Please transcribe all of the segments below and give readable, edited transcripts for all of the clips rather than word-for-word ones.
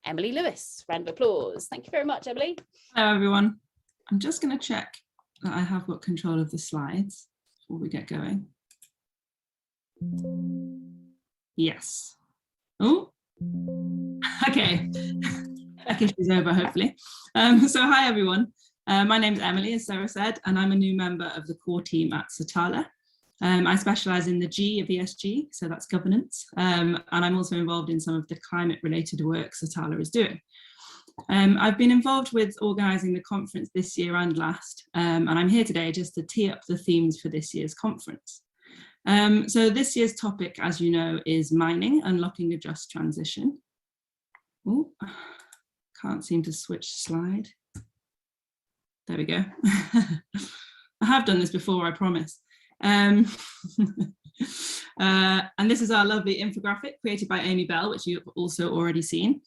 Emily Lewis. Round of applause. Thank you very much, Emily. Hello, everyone. I'm just going to check that I have got control of the slides before we get going. Yes. Oh, okay. Tech issues over, hopefully. So hi, everyone. My name's Emily, as Sarah said, and I'm a new member of the core team at Satala. I specialise in the G of ESG, so that's governance, and I'm also involved in some of the climate-related work Satala is doing. I've been involved with organising the conference this year and last, and I'm here today just to tee up the themes for this year's conference. So this year's topic, as you know, is mining, unlocking a just transition. Ooh, can't seem to switch slide. There we go. I have done this before, I promise. And this is our lovely infographic created by Amy Bell, which you've also already seen.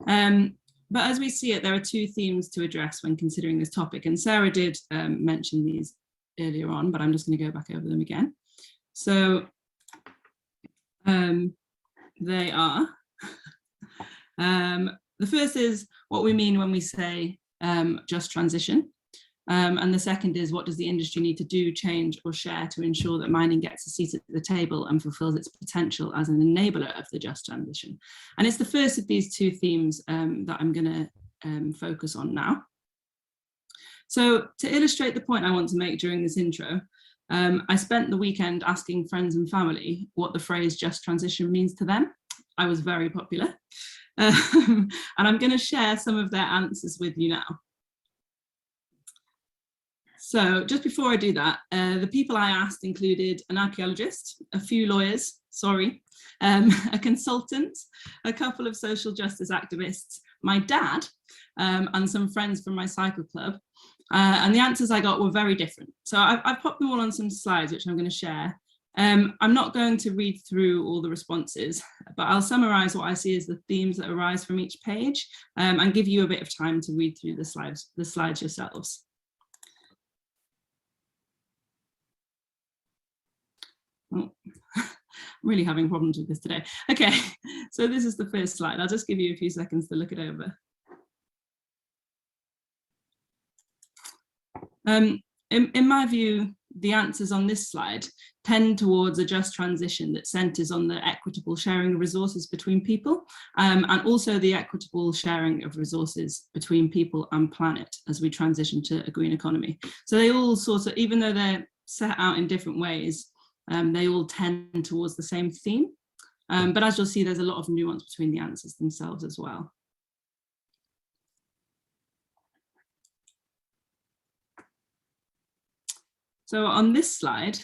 But as we see it, there are two themes to address when considering this topic. And Sarah did mention these earlier on, but I'm just going to go back over them again. So they are, the first is what we mean when we say just transition. And the second is, what does the industry need to do, change or share to ensure that mining gets a seat at the table and fulfills its potential as an enabler of the just transition? And it's the first of these two themes that I'm going to focus on now. So to illustrate the point I want to make during this intro, I spent the weekend asking friends and family what the phrase just transition means to them. I was very popular. And I'm going to share some of their answers with you now. So just before I do that, the people I asked included an archaeologist, a few lawyers, sorry, a consultant, a couple of social justice activists, my dad, and some friends from my cycle club. And the answers I got were very different. So I've popped them all on some slides, which I'm going to share. I'm not going to read through all the responses, but I'll summarise what I see as the themes that arise from each page and give you a bit of time to read through the slides yourselves. Oh, I'm really having problems with this today. Okay, so this is the first slide. I'll just give you a few seconds to look it over. In my view, the answers on this slide tend towards a just transition that centres on the equitable sharing of resources between people, and also the equitable sharing of resources between people and planet as we transition to a green economy. So they all sort of, even though they're set out in different ways, they all tend towards the same theme. But as you'll see, there's a lot of nuance between the answers themselves as well. So on this slide,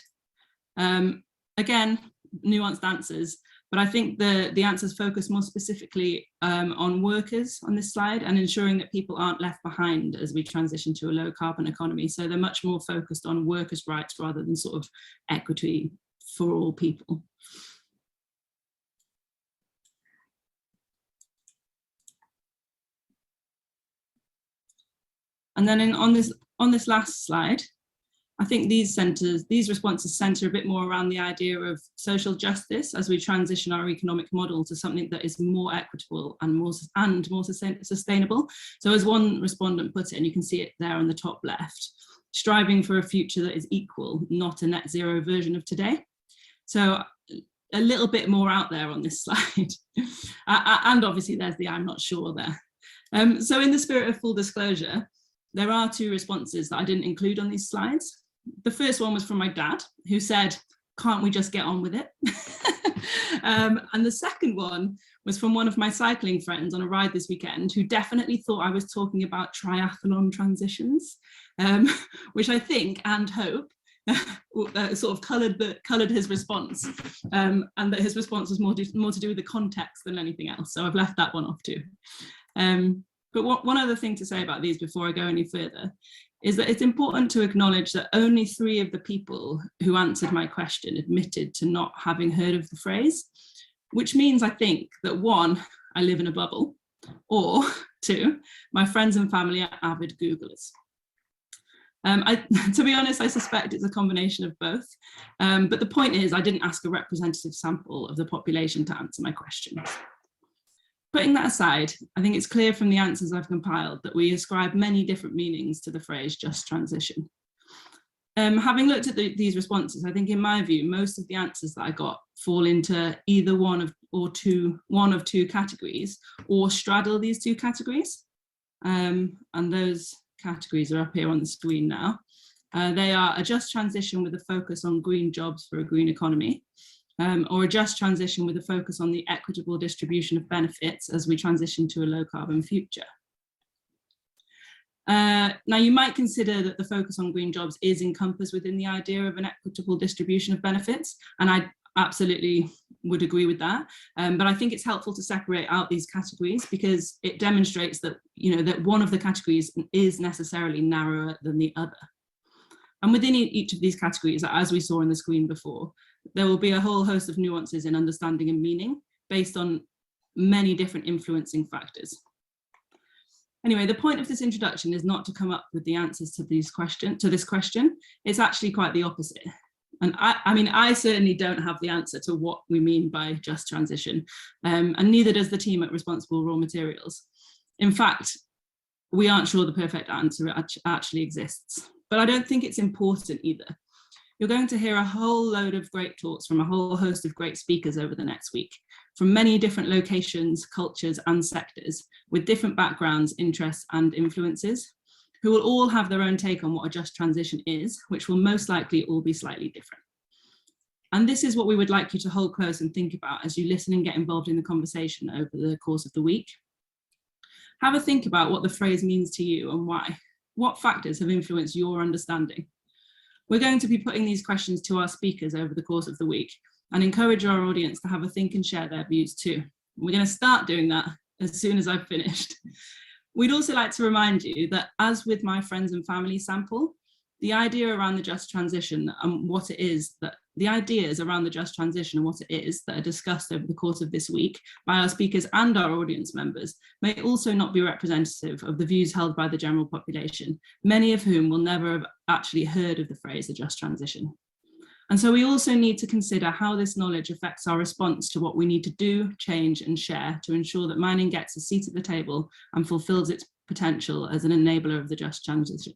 again, nuanced answers, but I think the answers focus more specifically on workers on this slide and ensuring that people aren't left behind as we transition to a low carbon economy. So they're much more focused on workers' rights rather than sort of equity for all people. And then on this last slide, I think these responses centre a bit more around the idea of social justice as we transition our economic model to something that is more equitable and more sustainable. So as one respondent put it, and you can see it there on the top left, striving for a future that is equal, not a net zero version of today. So a little bit more out there on this slide. And obviously there's the I'm not sure there. So in the spirit of full disclosure, there are two responses that I didn't include on these slides. The first one was from my dad, who said, can't we just get on with it? And the second one was from one of my cycling friends on a ride this weekend, who definitely thought I was talking about triathlon transitions, which I think and hope sort of coloured his response, and that his response was more to do with the context than anything else. So I've left that one off too. But one other thing to say about these before I go any further is that it's important to acknowledge that only 3 of the people who answered my question admitted to not having heard of the phrase, which means I think that 1, I live in a bubble, or 2, my friends and family are avid Googlers. To be honest, I suspect it's a combination of both. But the point is, I didn't ask a representative sample of the population to answer my questions. Putting that aside, I think it's clear from the answers I've compiled that we ascribe many different meanings to the phrase just transition. Having looked at these responses, I think in my view, most of the answers that I got fall into either one of two categories, or straddle these two categories. And those categories are up here on the screen now. They are a just transition with a focus on green jobs for a green economy, or a just transition with a focus on the equitable distribution of benefits as we transition to a low carbon future. Now, you might consider that the focus on green jobs is encompassed within the idea of an equitable distribution of benefits, and I absolutely would agree with that. But I think it's helpful to separate out these categories, because it demonstrates that, that one of the categories is necessarily narrower than the other. And within each of these categories, as we saw on the screen before, there will be a whole host of nuances in understanding and meaning based on many different influencing factors. Anyway, the point of this introduction is not to come up with the answers to this question. It's actually quite the opposite. And I certainly don't have the answer to what we mean by just transition, and neither does the team at Responsible Raw Materials. In fact, we aren't sure the perfect answer actually exists, but I don't think it's important either. You're going to hear a whole load of great talks from a whole host of great speakers over the next week, from many different locations, cultures, and sectors, with different backgrounds, interests, and influences, who will all have their own take on what a just transition is, which will most likely all be slightly different. And this is what we would like you to hold close and think about as you listen and get involved in the conversation over the course of the week. Have a think about what the phrase means to you and why. What factors have influenced your understanding? We're going to be putting these questions to our speakers over the course of the week, and encourage our audience to have a think and share their views too. We're going to start doing that as soon as I've finished. We'd also like to remind you that, as with my friends and family sample, the idea around the just transition and what it is that the ideas around the just transition and what it is that are discussed over the course of this week by our speakers and our audience members may also not be representative of the views held by the general population, many of whom will never have actually heard of the phrase a just transition. And so we also need to consider how this knowledge affects our response to what we need to do, change, and share to ensure that mining gets a seat at the table and fulfills its potential as an enabler of the just transition.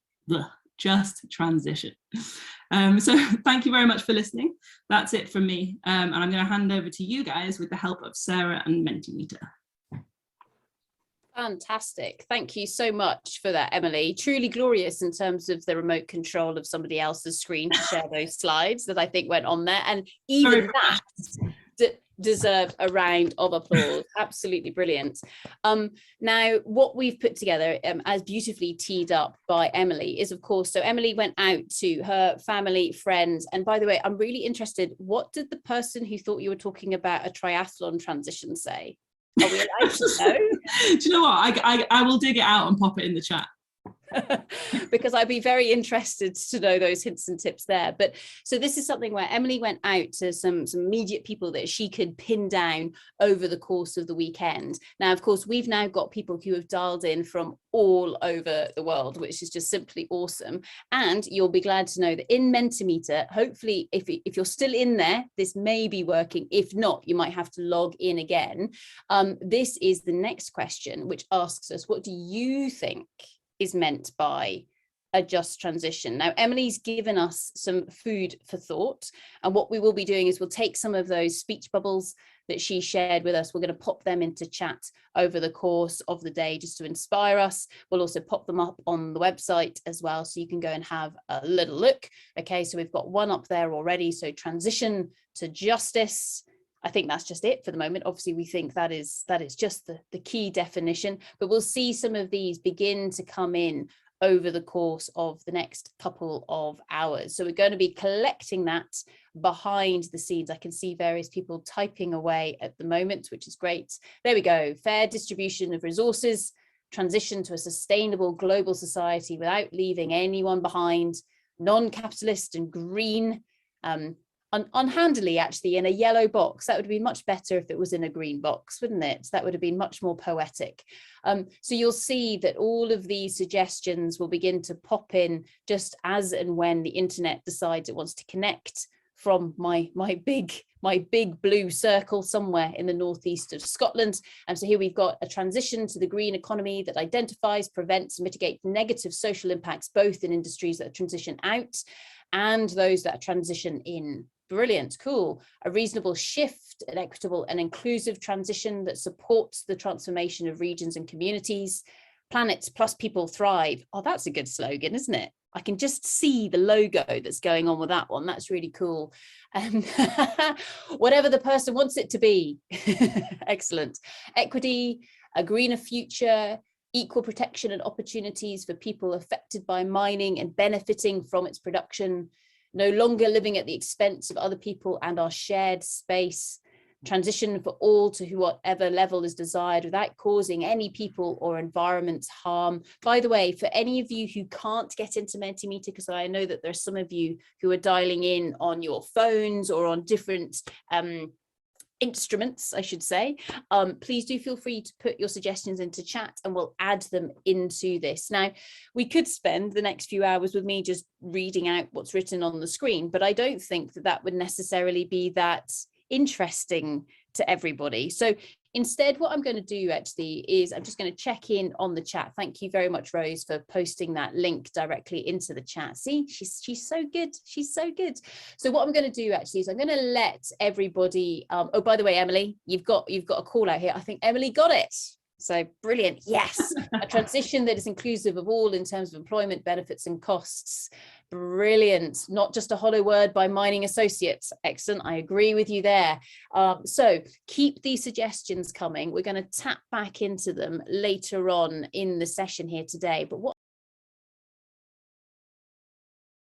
So thank you very much for listening. That's it from me. And I'm going to hand over to you guys with the help of Sarah and Mentimeter. Fantastic. Thank you so much for that, Emily. Truly glorious in terms of the remote control of somebody else's screen to share those slides that I think went on there. And even that deserved a round of applause. Absolutely brilliant. Now, what we've put together, as beautifully teed up by Emily, is, of course, so Emily went out to her family, friends, and by the way, I'm really interested, what did the person who thought you were talking about a triathlon transition say? Are we allowed to know? Do you know what? I will dig it out and pop it in the chat. Because I'd be very interested to know those hints and tips there. But so this is something where Emily went out to some immediate people that she could pin down over the course of the weekend. Now, of course, we've now got people who have dialed in from all over the world, which is just simply awesome. And you'll be glad to know that in Mentimeter, hopefully, if you're still in there, this may be working. If not, you might have to log in again. This is the next question, which asks us, what do you think is meant by a just transition? Now, Emily's given us some food for thought, and what we will be doing is we'll take some of those speech bubbles that she shared with us. We're going to pop them into chat over the course of the day just to inspire us. We'll also pop them up on the website as well, so you can go and have a little look. Okay, so we've got one up there already. So transition to justice. I think that's just it for the moment. Obviously, we think that is just the key definition, but we'll see some of these begin to come in over the course of the next couple of hours. So we're going to be collecting that behind the scenes. I can see various people typing away at the moment, which is great. There we go. Fair distribution of resources, transition to a sustainable global society without leaving anyone behind, non-capitalist and green, unhandily, actually, in a yellow box. That would be much better if it was in a green box, wouldn't it? That would have been much more poetic. So you'll see that all of these suggestions will begin to pop in just as and when the internet decides it wants to connect from my big blue circle somewhere in the northeast of Scotland. And so here we've got a transition to the green economy that identifies, prevents, and mitigates negative social impacts, both in industries that transition out and those that transition in. Brilliant, cool. A reasonable shift, an equitable and inclusive transition that supports the transformation of regions and communities. Planet plus people thrive. Oh, that's a good slogan, isn't it? I can just see the logo that's going on with that one. That's really cool. Whatever the person wants it to be. Excellent. Equity, a greener future, equal protection and opportunities for people affected by mining and benefiting from its production, no longer living at the expense of other people and our shared space. Transition for all to whatever level is desired without causing any people or environments harm. By the way, for any of you who can't get into Mentimeter, because I know that there's some of you who are dialing in on your phones or on different instruments, I should say, please do feel free to put your suggestions into chat and we'll add them into this. Now, we could spend the next few hours with me just reading out what's written on the screen, but I don't think that that would necessarily be that interesting to everybody. So instead, what I'm going to do actually is I'm just going to check in on the chat. Thank you very much, Rose, for posting that link directly into the chat. See, she's so good. She's so good. So what I'm going to do actually is I'm going to let everybody. Oh, by the way, Emily, you've got a call out here. I think Emily got it. So brilliant. Yes, a transition that is inclusive of all in terms of employment, benefits and costs. Brilliant. Not just a hollow word by Mining Associates. Excellent. I agree with you there. So keep these suggestions coming. We're going to tap back into them later on in the session here today. But what